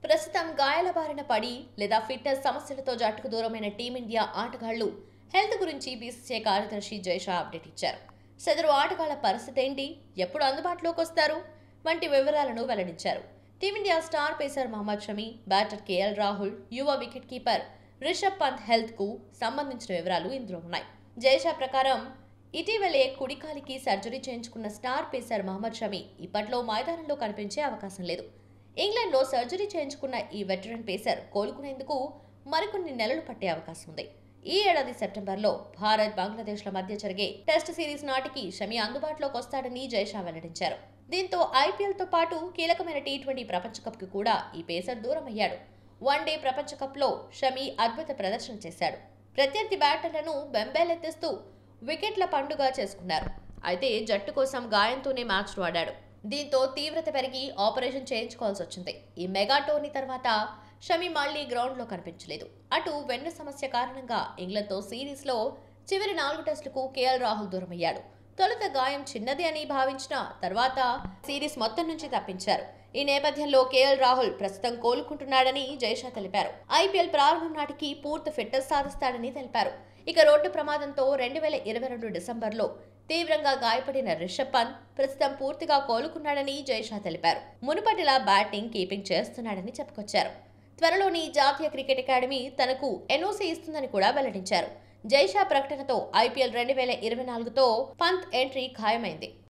ప్రస్తుతం గాయాల బారిన పడి లేదా ఫిట్నెస్ సమస్యలతో జట్టుకు దూరమైన టీమిండియా ఆటగాళ్లు హెల్త్ గురించి బీసీసీఐ కార్యదర్శి జైషా అప్డేట్ ఇచ్చారు. సదరు ఆటగాళ్ల పరిస్థితి ఏంటి, ఎప్పుడు అందుబాటులోకి వస్తారు వంటి వివరాలను వెల్లడించారు. Team India star pacer Mohammed Shami, batter KL Rahul, యువ wicket keeper Rishabh Pant health కు సంబంధించిన వివరాలు ఇందులో ఉన్నాయి. జైషా ప్రకారం ఇటీవలే కుడికాలికి సర్జరీ చేయించుకున్న స్టార్ పేసర్ మహమ్మద్ షమి ఇప్పట్లో మైదానంలో కనిపించే అవకాశం లేదు. ఇంగ్లాండ్లో సర్జరీ చేయించుకున్న ఈ వెటరన్ పేసర్ కోలుకునేందుకు మరికొన్ని నెలలు పట్టే అవకాశం ఉంది. ఈ ఏడాది సెప్టెంబర్లో భారత్, బంగ్లాదేశ్ల మధ్య జరిగే టెస్ట్ సిరీస్ నాటికి షమి అందుబాటులోకి వస్తాడని జైషా వెల్లడించారు. దీంతో ఐపీఎల్తో పాటు కీలకమైన టీ20 ప్రపంచ కప్కి కూడా ఈ పేసర్ దూరమయ్యాడు. వన్డే ప్రపంచ కప్లో షమి అద్భుత ప్రదర్శన చేశాడు. ప్రత్యర్థి బ్యాటర్లను బెంబేలెత్తిస్తూ వికెట్ల పండుగ చేసుకున్నారు. అయితే జట్టు కోసం గాయంతోనే మ్యాచ్ను ఆడాడు. దీంతో తీవ్రత పెరిగి ఆపరేషన్ చేయించుకోవాల్సి వచ్చింది. ఈ మెగా టోర్నీ తర్వాత షమి మళ్లీ గ్రౌండ్లో కనిపించలేదు. అటు వెన్ను సమస్య కారణంగా ఇంగ్లాండ్తో సిరీస్లో చివరి 4 టెస్టులకు కేఎల్ రాహుల్ దూరమయ్యాడు. తొలుత గాయం చిన్నది అని భావించిన తర్వాత సిరీస్ మొత్తం నుంచి తప్పించారు. ఈ నేపథ్యంలో కేఎల్ రాహుల్ ప్రస్తుతం కోలుకుంటున్నాడని జైషా తెలిపారు. ఐపీఎల్ ప్రారంభం నాటికి పూర్తి ఫిట్నెస్ సాధిస్తాడని తెలిపారు. ఇక రోడ్డు ప్రమాదంతో 2022 డిసెంబర్లో తీవ్రంగా గాయపడిన రిషబ్ పంత్ ప్రస్తుతం పూర్తిగా కోలుకున్నాడని జైషా తెలిపారు. మునుపటిలా బ్యాటింగ్, కీపింగ్ చేస్తున్నాడని చెప్పుకొచ్చారు. త్వరలోని జాతీయ క్రికెట్ అకాడమీ తనకు ఎన్ఓసీ ఇస్తుందని కూడా వెల్లడించారు. జైషా ప్రకటనతో ఐపీఎల్ 2024తో పంత్ ఎంట్రీ ఖాయమైంది.